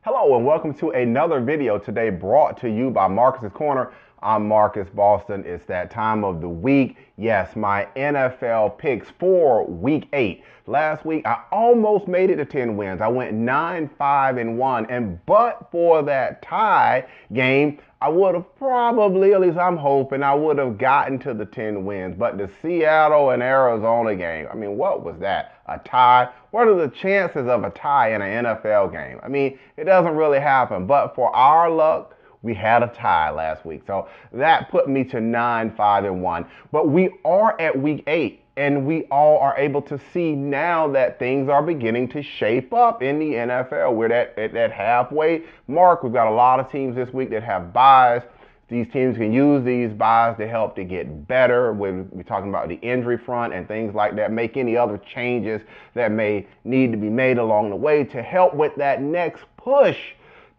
Hello and welcome to another video today brought to you by Marcus's Corner. I'm Marcus Boston. It's that time of the week. Yes, my NFL picks for week 8. Last week, I almost made it to 10 wins. I went 9-5-1, and but for that tie game, I would have probably, at least I'm hoping, I would have gotten to the 10 wins. But the Seattle and Arizona game, I mean, what was that? A tie? What are the chances of a tie in an NFL game? I mean, it doesn't really happen. But for our luck, we had a tie last week. So that put me to 9-5-1. But we are at week 8. And we all are able to see now that things are beginning to shape up in the NFL. We're at that halfway mark. We've got a lot of teams this week that have buys. These teams can use these buys to help to get better. We're talking about the injury front and things like that. Make any other changes that may need to be made along the way to help with that next push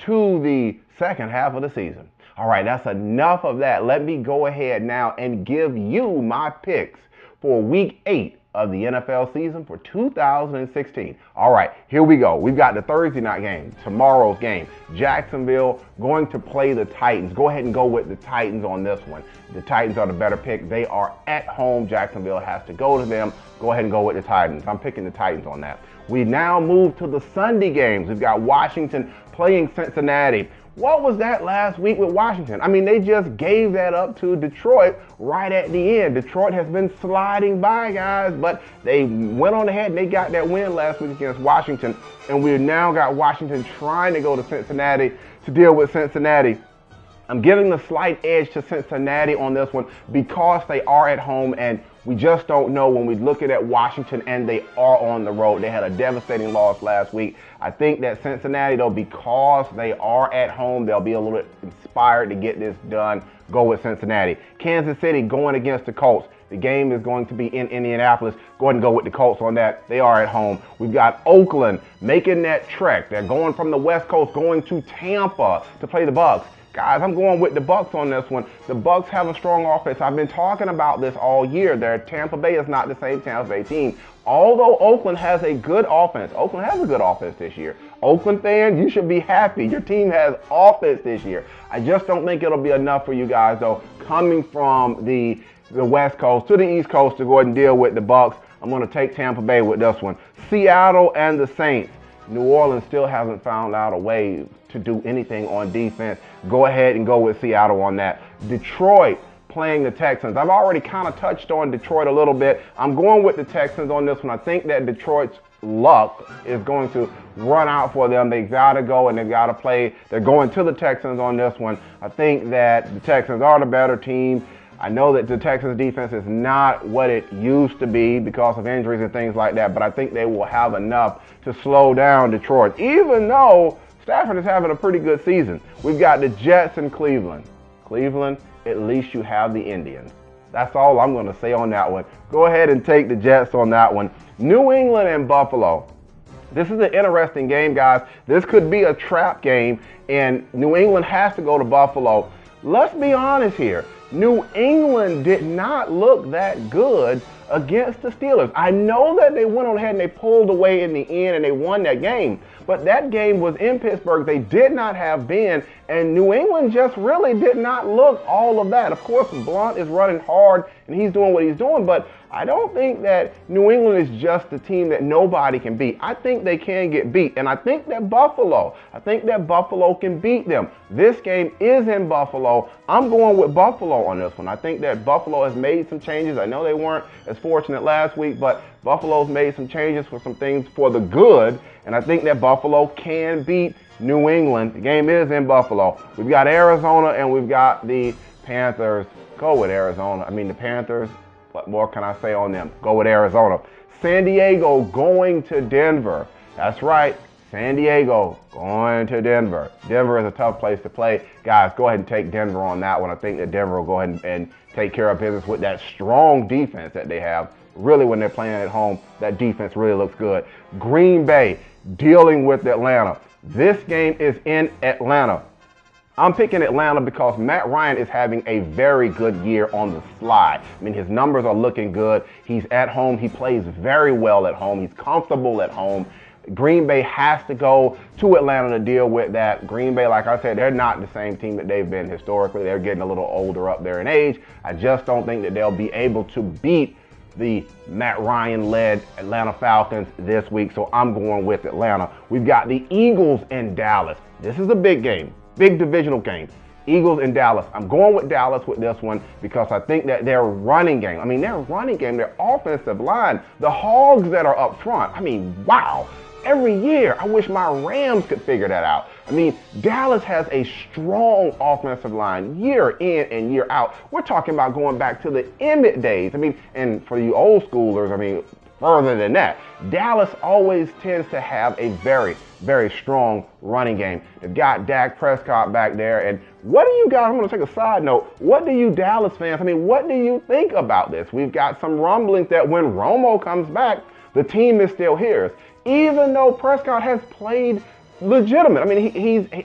to the second half of the season. All right, that's enough of that. Let me go ahead now and give you my picks for week 8 of the NFL season for 2016. All right, here we go. We've got the Thursday night game, tomorrow's game. Jacksonville going to play the Titans. Go ahead and go with the Titans on this one. The Titans are the better pick. They are at home. Jacksonville has to go to them. Go ahead and go with the Titans. I'm picking the Titans on that. We now move to the Sunday games. We've got Washington playing Cincinnati. What was that last week with Washington? I mean, they just gave that up to Detroit right at the end. Detroit has been sliding by, guys, but they went on ahead and they got that win last week against Washington. And we've now got Washington trying to go to Cincinnati to deal with Cincinnati. I'm giving the slight edge to Cincinnati on this one because they are at home, and we just don't know when we look at Washington and they are on the road. They had a devastating loss last week. I think that Cincinnati, though, because they are at home, they'll be a little bit inspired to get this done. Go with Cincinnati. Kansas City going against the Colts. The game is going to be in Indianapolis. Go ahead and go with the Colts on that. They are at home. We've got Oakland making that trek. They're going from the West Coast, going to Tampa to play the Bucs. Guys, I'm going with the Bucs on this one. The Bucs have a strong offense. I've been talking about this all year. Their Tampa Bay is not the same Tampa Bay team. Although Oakland has a good offense. Oakland has a good offense this year. Oakland fans, you should be happy. Your team has offense this year. I just don't think it'll be enough for you guys, though, coming from the West Coast to the East Coast to go ahead and deal with the Bucs. I'm going to take Tampa Bay with this one. Seattle and the Saints. New Orleans still hasn't found out a way to do anything on defense. Go ahead and go with Seattle on that. Detroit playing the Texans. I've already kind of touched on Detroit a little bit. I'm going with the Texans on this one. I think that Detroit's luck is going to run out for them. They got to go and they got to play. They're going to the Texans on this one. I think that the Texans are the better team. I know that the Texans defense is not what it used to be because of injuries and things like that, but I think they will have enough to slow down Detroit, even though Stafford is having a pretty good season. We've got the Jets and Cleveland. Cleveland, at least you have the Indians. That's all I'm going to say on that one. Go ahead and take the Jets on that one. New England and Buffalo. This is an interesting game, guys. This could be a trap game, and New England has to go to Buffalo. Let's be honest here. New England did not look that good against the Steelers. I know that they went on ahead and they pulled away in the end and they won that game, but that game was in Pittsburgh. They did not have Ben, and New England just really did not look all of that. Of course, Blunt is running hard and he's doing what he's doing, but I don't think that New England is just a team that nobody can beat. I think they can get beat, and I think that Buffalo can beat them. This game is in Buffalo. I'm going with Buffalo on this one. I think that Buffalo has made some changes. I know they weren't as fortunate last week, but Buffalo's made some changes for some things for the good, and I think that Buffalo can beat New England. The game is in Buffalo. We've got Arizona and we've got the Panthers. Go with Arizona. I mean, the Panthers, what more can I say on them? Go with Arizona. San Diego going to Denver. That's right. San Diego going to Denver. Denver is a tough place to play. Guys, go ahead and take Denver on that one. I think that Denver will go ahead and take care of business with that strong defense that they have. Really, when they're playing at home, that defense really looks good. Green Bay dealing with Atlanta. This game is in Atlanta. I'm picking Atlanta because Matt Ryan is having a very good year on the slide. I mean, his numbers are looking good. He's at home. He plays very well at home. He's comfortable at home. Green Bay has to go to Atlanta to deal with that. Green Bay, like I said, they're not the same team that they've been historically. They're getting a little older up there in age. I just don't think that they'll be able to beat the Matt Ryan-led Atlanta Falcons this week, so I'm going with Atlanta. We've got the Eagles in Dallas. This is a big game, big divisional game. Eagles in Dallas. I'm going with Dallas with this one because I think that their running game, their offensive line, the Hogs that are up front, wow. Every year, I wish my Rams could figure that out. Dallas has a strong offensive line year in and year out. We're talking about going back to the Emmett days. And for you old schoolers, further than that, Dallas always tends to have a very, very strong running game. They've got Dak Prescott back there. And what do you guys, I'm going to take a side note, what do you Dallas fans, what do you think about this? We've got some rumblings that when Romo comes back, the team is still his. Even though Prescott has played legitimate.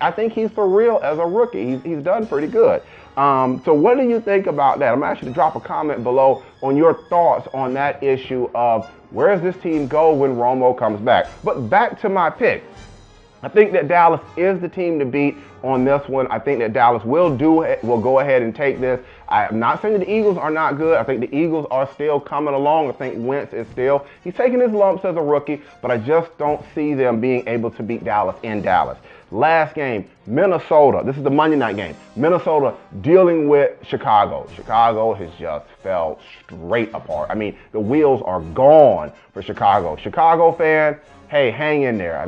I think he's for real as a rookie. He's done pretty good. So what do you think about that? I'm actually drop a comment below on your thoughts on that issue of where does this team go when Romo comes back? But back to my pick. I think that Dallas is the team to beat on this one. I think that Dallas will go ahead and take this. I'm not saying that the Eagles are not good. I think the Eagles are still coming along. I think Wentz is he's taking his lumps as a rookie, but I just don't see them being able to beat Dallas in Dallas. Last game, Minnesota. This is the Monday night game. Minnesota dealing with Chicago. Chicago has just fell straight apart. The wheels are gone for Chicago. Chicago fan, hey, hang in there.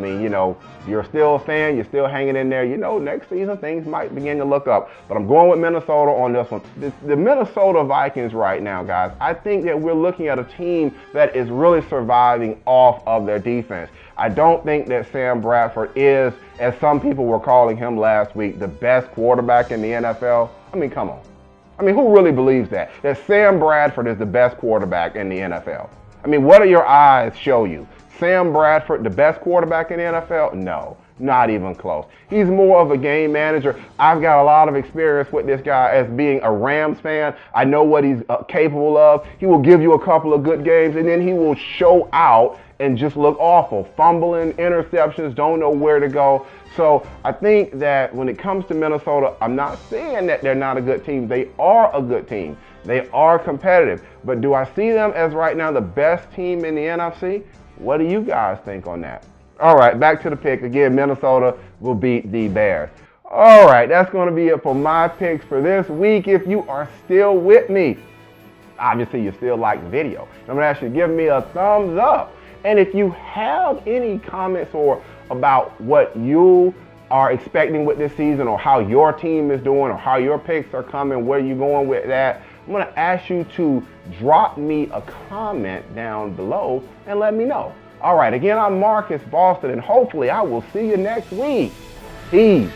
You're still a fan, you're still hanging in there. Next season things might begin to look up. But I'm going with Minnesota on this one. The Minnesota Vikings right now, guys, I think that we're looking at a team that is really surviving off of their defense. I don't think that Sam Bradford is, as some people were calling him last week, the best quarterback in the NFL. Come on. Who really believes that? That Sam Bradford is the best quarterback in the NFL? What do your eyes show you? Sam Bradford, the best quarterback in the NFL? No, not even close. He's more of a game manager. I've got a lot of experience with this guy as being a Rams fan. I know what he's capable of. He will give you a couple of good games, and then he will show out and just look awful. Fumbling, interceptions, don't know where to go. So I think that when it comes to Minnesota, I'm not saying that they're not a good team. They are a good team. They are competitive. But do I see them as right now the best team in the NFC? What do you guys think on that? All right, back to the pick. Again, Minnesota will beat the Bears. All right, that's going to be it for my picks for this week. If you are still with me, obviously you still like the video. I'm going to ask you to give me a thumbs up. And if you have any comments or about what you are expecting with this season or how your team is doing or how your picks are coming, where you're going with that, I'm going to ask you to drop me a comment down below and let me know. All right, again, I'm Marcus Boston, and hopefully I will see you next week. Peace.